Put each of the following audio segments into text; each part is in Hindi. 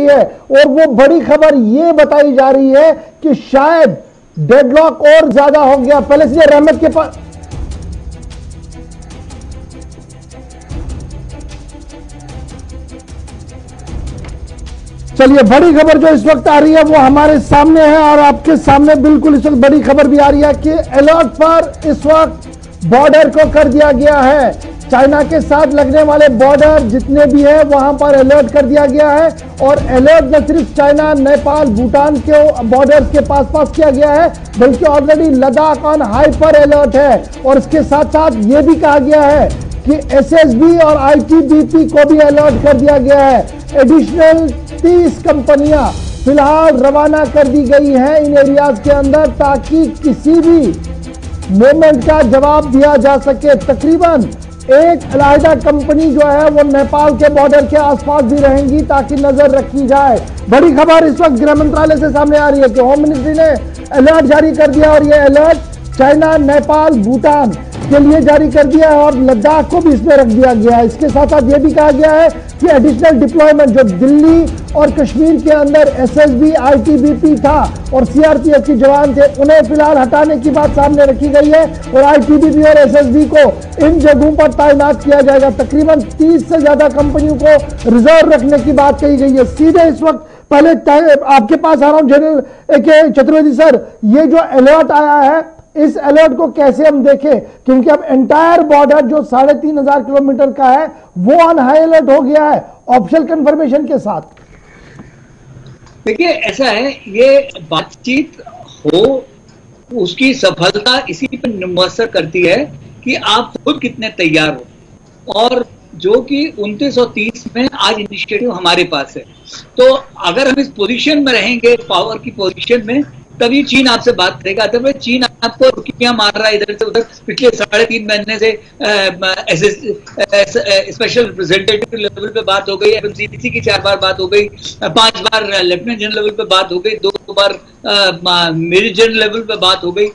है। और वो बड़ी खबर ये बताई जा रही है कि शायद डेडलॉक और ज्यादा हो गया। पहले से रहमत के पास चलिए, बड़ी खबर जो इस वक्त आ रही है वो हमारे सामने है और आपके सामने बिल्कुल इस वक्त बड़ी खबर भी आ रही है कि अलर्ट पर इस वक्त बॉर्डर को कर दिया गया है। चाइना के साथ लगने वाले बॉर्डर जितने भी है वहां पर अलर्ट कर दिया गया है। और अलर्ट न सिर्फ चाइना, नेपाल, भूटान के बॉर्डर के पास किया गया है, बल्कि already Ladakh on hyper alert है। और इसके साथ साथ ये भी कहा गया है कि एसएसबी और आईटीबीपी को भी अलर्ट कर दिया गया है। एडिशनल 30 कंपनियां फिलहाल रवाना कर दी गई हैं इन एरियाज के अंदर, ताकि किसी भी मूवमेंट का जवाब दिया जा सके। तकरीबन एक अलहदा कंपनी जो है वो नेपाल के बॉर्डर के आसपास भी रहेंगी, ताकि नजर रखी जाए। बड़ी खबर इस वक्त गृह मंत्रालय से सामने आ रही है कि होम मिनिस्ट्री ने अलर्ट जारी कर दिया और यह अलर्ट चाइना, नेपाल, भूटान के लिए जारी कर दिया है और लद्दाख को भी इसमें रख दिया गया है। इसके साथ साथ यह भी कहा गया है कि एडिशनल डिप्लॉयमेंट जो दिल्ली और कश्मीर के अंदर एसएसबी, आईटीबीपी था और सीआरपीएफ के जवान थे, उन्हें फिलहाल हटाने की बात सामने रखी गई है और आईटीबीपी और एसएसबी को इन जगहों पर तैनात किया जाएगा। तकरीबन 30 से ज्यादा कंपनियों को रिजर्व रखने की बात कही गई है। सीधे इस वक्त पहले आपके पास आ रहा हूं जनरल चतुर्वेदी सर, ये जो अलर्ट आया है इस अलर्ट को कैसे हम देखें, क्योंकि अब एंटायर बॉर्डर जो 3500 किलोमीटर का है वो ऑन हाई अलर्ट हो गया है ऑफिशियल कंफर्मेशन के साथ। देखिए, ऐसा है, ये बातचीत हो उसकी सफलता इसी पर निर्भर करती है कि आप खुद कितने तैयार हो। और जो कि 29 और 30 में आज इनिशिएटिव हमारे पास है, तो अगर हम इस पोजीशन में रहेंगे, पावर की पोजीशन में, तभी चीन आपसे बात करेगा। अदरवाइज चीन आपको रुकियां मार रहा है इधर से उधर। पिछले 3.5 महीने से स्पेशल रिप्रेजेंटेटिव लेवल पे बात हो गई, एफएमसीसी की 4 बार बात हो गई, 5 बार लेफ्टिनेंट जनरल लेवल पे बात हो गई, 2 बार मेजर जनरल लेवल पे बात हो गई,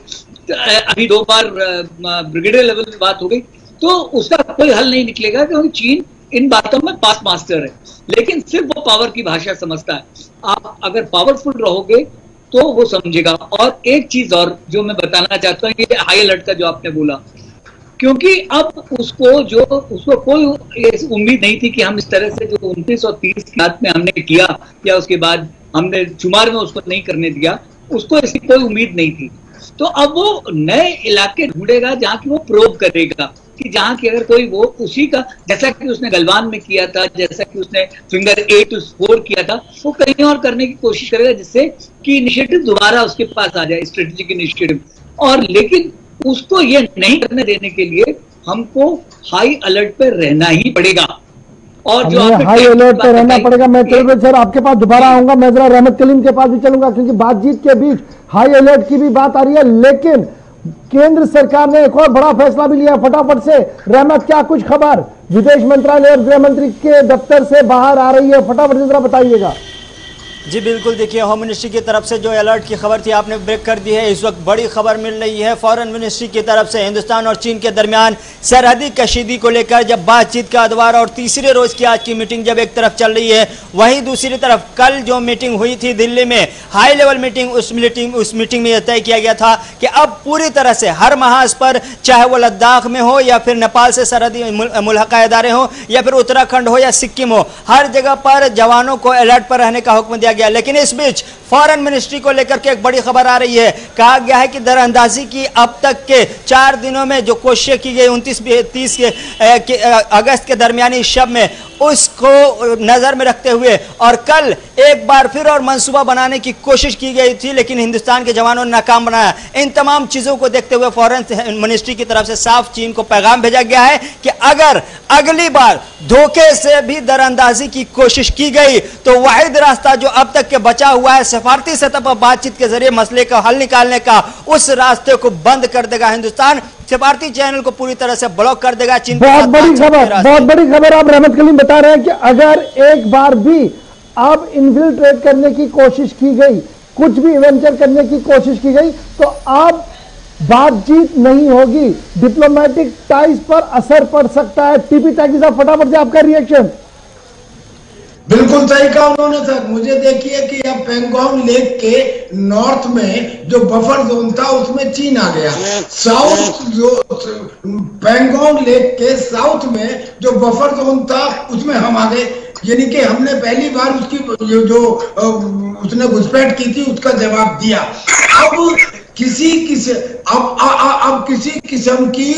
अभी 2 बार ब्रिगेडियर लेवल पे बात हो गई। तो उसका कोई हल नहीं निकलेगा, क्योंकि चीन इन बातों में पास मास्टर है, लेकिन सिर्फ वो पावर की भाषा समझता है। आप अगर पावरफुल रहोगे तो वो समझेगा। और एक चीज और जो मैं बताना चाहता हूँ, ये हाई अलर्ट का जो आपने बोला, क्योंकि अब उसको कोई उम्मीद नहीं थी कि हम इस तरह से जो 29 और 30 की बात में हमने किया, या उसके बाद हमने शुमार में उसको नहीं करने दिया, उसको इसकी कोई उम्मीद नहीं थी। तो अब वो नए इलाके ढूंढेगा जहां की वो प्रोब करेगा, कि जहां की अगर कोई वो उसी का, जैसा कि उसने गलवान में किया था, जैसा कि उसने फिंगर 8 to 4 किया था, वो कहीं और करने की कोशिश करेगा, जिससे कि इनिशिएटिव दोबारा उसके पास आ जाए, स्ट्रेटेजिक इनिशिएटिव। और लेकिन उसको ये नहीं करने देने के लिए हमको हाई अलर्ट पे रहना ही पड़ेगा। और जो हाई अलर्ट पे रहना पड़ेगा। मैं सर आपके पास दोबारा आऊंगा, मैं जरा रहमत कलीम के पास भी चलूंगा, क्योंकि बातचीत के बीच हाई अलर्ट की भी बात आ रही है। लेकिन केंद्र सरकार ने एक और बड़ा फैसला भी लिया। फटाफट से रहमत, क्या कुछ खबर विदेश मंत्रालय और गृह मंत्री के दफ्तर से बाहर आ रही है, फटाफट से जरा बताइएगा। जी बिल्कुल, देखिए होम मिनिस्ट्री की तरफ से जो अलर्ट की खबर थी आपने ब्रेक कर दी है। इस वक्त बड़ी खबर मिल रही है फॉरेन मिनिस्ट्री की तरफ से। हिंदुस्तान और चीन के दरमियान सरहदी कशीदी को लेकर जब बातचीत का अदवार और तीसरे रोज की आज की मीटिंग जब एक तरफ चल रही है, वहीं दूसरी तरफ कल जो मीटिंग हुई थी दिल्ली में, हाई लेवल मीटिंग, उस मीटिंग में यह तय किया गया था कि अब पूरी तरह से हर महाज पर, चाहे वो लद्दाख में हो या फिर नेपाल से सरहदी मुल्हका इदारे हो या फिर उत्तराखंड हो या सिक्किम हो, हर जगह पर जवानों को अलर्ट पर रहने का हुक्म दिया गया। लेकिन इस बीच फॉरेन मिनिस्ट्री को लेकर के एक बड़ी खबर आ रही है। कहा गया है कि दरअंदाजी की अब तक के 4 दिनों में जो कोशिश की गई 29-30 अगस्त के दरमियानी शब में, उसको नजर में रखते हुए और कल एक बार फिर और मंसूबा बनाने की कोशिश की गई थी, लेकिन हिंदुस्तान के जवानों ने नाकाम बनाया। इन तमाम चीजों को देखते हुए फॉरेन मिनिस्ट्री की तरफ से साफ चीन को पैगाम भेजा गया है कि अगर अगली बार धोखे से भी दरअंदाजी की कोशिश की गई तो वाहिद रास्ता जो अब तक के बचा हुआ है सफारती सतह पर बातचीत के जरिए मसले का हल निकालने का, उस रास्ते को बंद कर देगा हिंदुस्तान। सफारती चैनल को पूरी तरह से ब्लॉक कर देगा चीन। बहुत बड़ी खबर आप रहमत कलीम बता रहे हैं कि अगर एक बार भी अब इन्फिल्ट्रेट करने की कोशिश की गई, कुछ भी वेंचर करने की कोशिश की गई, तो अब बातचीत नहीं होगी, डिप्लोमेटिक टाइज पर असर पड़ सकता है। टीपी टैगी साहब, फटाफट से आपका रिएक्शन। बिल्कुल सही कहा उन्होंने सर। मुझे देखिए कि अब पेंगोंग लेक के नॉर्थ में जो बफर जोन था उसमें चीन आ गया, साउथ जो पेंगोंग लेक के साउथ में जो बफर जोन था उसमें हम आ गए, यानी कि हमने पहली बार उसकी जो उसने घुसपैठ की थी उसका जवाब दिया। अब किसी किस्म की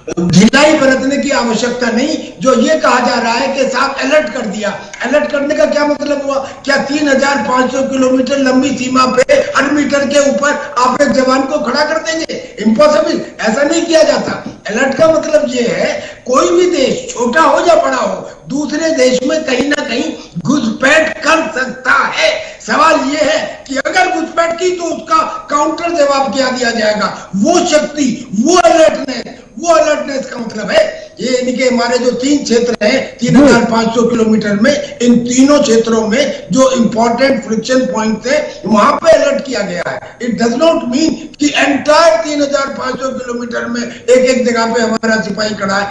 ढिलाई बरतने की आवश्यकता नहीं। जो ये कहा जा रहा है कि साहब अलर्ट कर दिया, अलर्ट करने का क्या मतलब हुआ? क्या 3500 किलोमीटर लंबी सीमा पे हर मीटर के ऊपर आप एक जवान को खड़ा कर देंगे? इम्पॉसिबल, ऐसा नहीं किया जाता। अलर्ट का मतलब ये है कोई भी देश छोटा हो या बड़ा हो दूसरे देश में कहीं ना कहीं घुसपैठ कर सकता है। सवाल ये है कि अगर घुसपैठ की तो उसका काउंटर जवाब क्या दिया जाएगा। वो शक्ति, वो अलर्टनेस का मतलब है ये यानी कि हमारे जो 3 क्षेत्र हैं 3500 किलोमीटर में, इन तीनों क्षेत्रों में जो इंपॉर्टेंट फ्रिक्शन पॉइंट थे वहां पे अलर्ट किया गया है। इट डज नॉट मीन कि एंटायर 3500 किलोमीटर में एक जगह पे हमारा सिपाही खड़ा है।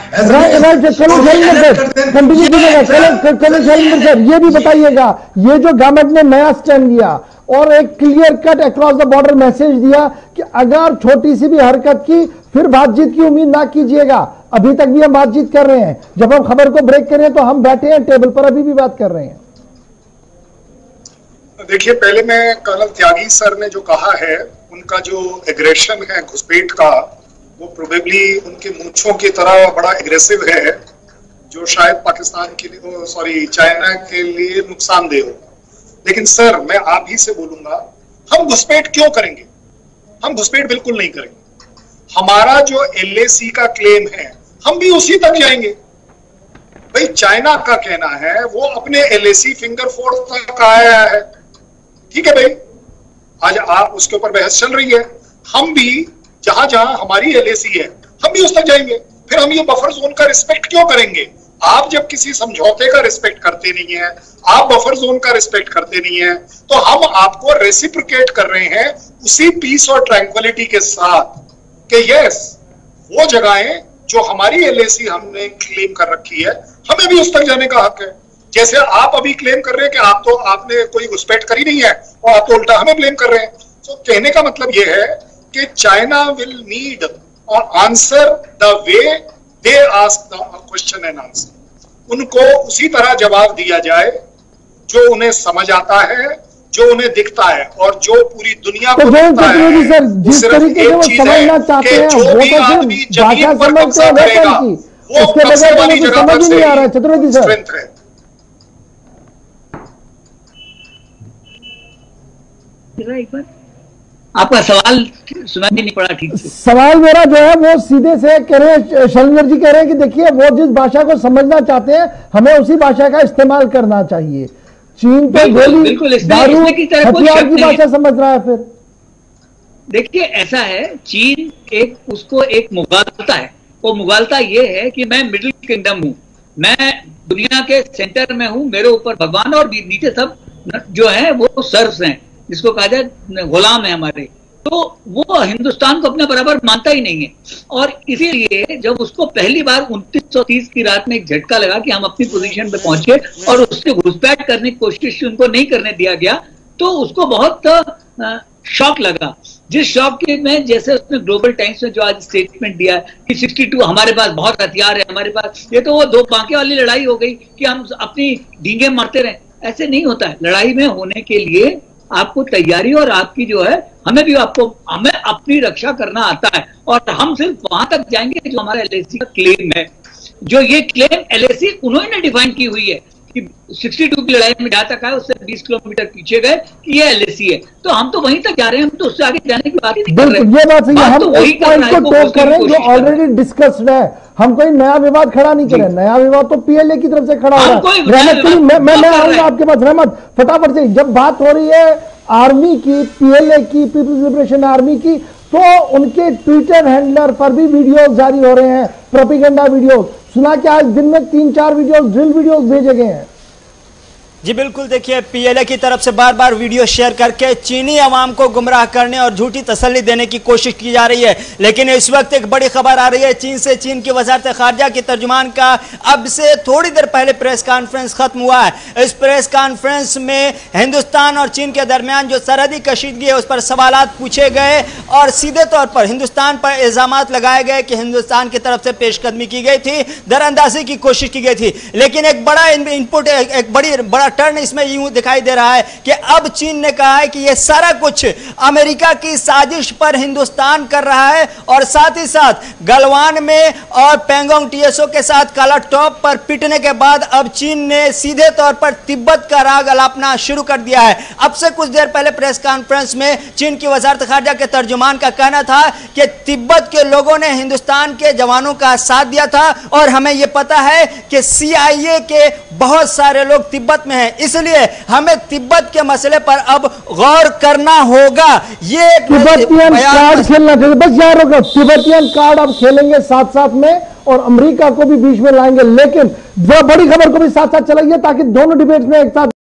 ये भी बताइएगा, ये जो गवर्नमेंट ने नया स्टैंड लिया और एक clear cut across the border message दिया कि अगर छोटी सी भी हरकत की फिर बातचीत की उम्मीद ना कीजिएगा। अभी तक भी हम बातचीत कर रहे हैं, जब हम खबर को ब्रेक कर रहे हैं तो हम बैठे हैं टेबल पर, अभी भी बात कर रहे हैं। देखिए, पहले मैं कर्नल त्यागी सर ने जो कहा है उनका जो एग्रेशन है घुसपैठ का, वो प्रोबेबली उनके मूंछों की तरह बड़ा एग्रेसिव है, जो शायद पाकिस्तान के लिए सॉरी चाइना के लिए नुकसानदेह हो। लेकिन सर मैं आप ही से बोलूंगा, हम घुसपैठ क्यों करेंगे? हम घुसपैठ बिल्कुल नहीं करेंगे। हमारा जो LAC का क्लेम है हम भी उसी तक जाएंगे। भाई चाइना का कहना है वो अपने LAC फिंगर फोर्स तक आया है, ठीक है भाई, आज आप उसके ऊपर बहस चल रही है। हम भी जहां जहां हमारी LAC है हम भी उस तक जाएंगे। फिर हम ये बफर जोन का रिस्पेक्ट क्यों करेंगे? आप जब किसी समझौते का रिस्पेक्ट करते नहीं है, आप बफर जोन का रिस्पेक्ट करते नहीं है, तो हम आपको रेसिप्रोकेट कर रहे हैं उसी पीस और ट्रैंक्विलिटी के साथ कि यस वो जगहें जो हमारी LAC हमने क्लेम कर रखी है हमें भी उस तक जाने का हक है। जैसे आप अभी क्लेम कर रहे हैं कि आपने कोई घुसपैठ करी नहीं है और आप तो उल्टा हमें ब्लेम कर रहे हैं। तो कहने का मतलब यह है कि चाइना विल नीड और answer the way they ask the question and answer. उनको उसी तरह जवाब दिया जाए जो उन्हें समझ आता है, जो उन्हें दिखता है और जो पूरी दुनिया को दिखता है। सर जिस तरीके से वो समझना चाहते हैं वो तो सिर्फ भाषा समझते हैं वो उसके बगैर वाली जगह समझ नहीं आ रहा है। चतुर्वेदी सर आपका सवाल सुना नहीं पड़ा ठीक से। सवाल मेरा जो है वो सीधे से कह रहे हैं, शैलेंद्र जी कह रहे हैं कि देखिए वो जिस भाषा को समझना चाहते हैं हमें उसी भाषा का इस्तेमाल करना चाहिए। चीन पे गोली दारू हथियार की भाषा समझ रहा है। फिर देखिए ऐसा है, चीन उसको एक मुगालता है। वो मुगालता ये है कि मैं मिडिल किंगडम हूं, मैं दुनिया के सेंटर में हूं, मेरे ऊपर भगवान और नीचे सब जो है वो सर्व्स हैं, जिसको कहा जाए गुलाम है हमारे। तो वो हिंदुस्तान को अपने बराबर मानता ही नहीं है। और इसीलिए जब उसको पहली बार 2930 की रात में एक झटका लगा कि हम अपनी पोजीशन पे पहुंचे और उससे घुसपैठ करने की कोशिश उनको नहीं करने दिया गया, तो उसको बहुत शॉक लगा। जिस शॉक के में जैसे उसने ग्लोबल टाइम्स में जो आज स्टेटमेंट दिया कि 62 हमारे पास बहुत हथियार है हमारे पास, ये तो वो दो बांके वाली लड़ाई हो गई कि हम अपनी डींगे मारते रहे। ऐसे नहीं होता है। लड़ाई में होने के लिए आपको तैयारी और आपकी जो है हमें अपनी रक्षा करना आता है। और हम सिर्फ वहां तक जाएंगे जो हमारा LAC का क्लेम है। जो ये क्लेम LAC उन्होंने डिफाइन की हुई है कि 62 की लड़ाई में जहां तक आए उससे 20 किलोमीटर पीछे गए कि ये LAC है, तो हम तो वहीं तक जा रहे हैं, हम तो उससे आगे जाने की बात ही नहीं कर रहे। ये बात सही है, हम उस पॉइंट को टोक कर रहे हैं जो ऑलरेडी डिस्कस्ड है। हम कोई नया विवाद खड़ा नहीं कर रहे। नया विवाद तो PLA की तरफ से खड़ा हो रहा है। मैं आऊंगा आपके पास रहमत, फटाफट से। जब बात हो रही है आर्मी की, PLA की, पीपल्स लिबरेशन आर्मी की, तो उनके ट्विटर हैंडलर पर भी वीडियोस जारी हो रहे हैं, प्रोपेगेंडा वीडियोस। सुना कि आज दिन में 3-4 वीडियोस, ड्रिल वीडियोस भेजे गए हैं। जी बिल्कुल, देखिए पीएलए की तरफ से बार बार वीडियो शेयर करके चीनी अवाम को गुमराह करने और झूठी तसल्ली देने की कोशिश की जा रही है। लेकिन इस वक्त एक बड़ी खबर आ रही है चीन से। चीन की वजारत खारजा के तर्जुमान का अब से थोड़ी देर पहले प्रेस कॉन्फ्रेंस खत्म हुआ है। इस प्रेस कॉन्फ्रेंस में हिंदुस्तान और चीन के दरमियान जो सरहदी कशीदगी है उस पर सवालात पूछे गए और सीधे तौर पर हिंदुस्तान पर इल्जामात लगाए गए कि हिंदुस्तान की तरफ से पेशकदमी की गई थी, दरअंदाजी की कोशिश की गई थी। लेकिन एक बड़ा इनपुट, एक बड़ा टर्न इसमें यूं दिखाई दे रहा है कि अब चीन ने कहा है कि यह सारा कुछ अमेरिका की साजिश पर हिंदुस्तान कर रहा है और साथ ही साथ गलवान में और पैंगोंग टीएसओ के साथ काला टॉप पर पिटने के बाद अब चीन ने सीधे तौर पर तिब्बत का राग अलापना शुरू कर दिया है। अब से कुछ देर पहले प्रेस कॉन्फ्रेंस में चीन की वजारत खारजा के तर्जुमान का कहना था कि तिब्बत के लोगों ने हिंदुस्तान के जवानों का साथ दिया था और हमें यह पता है कि CIA के बहुत सारे लोग तिब्बत में हैं, इसलिए हमें तिब्बत के मसले पर अब गौर करना होगा। ये तिब्बतियन कार्ड खेलना चाहिए, बस यार होगा तिब्बतियन कार्ड अब खेलेंगे साथ साथ में और अमेरिका को भी बीच में लाएंगे। लेकिन वो बड़ी खबर को भी साथ साथ चलाइए ताकि दोनों डिबेट में एक साथ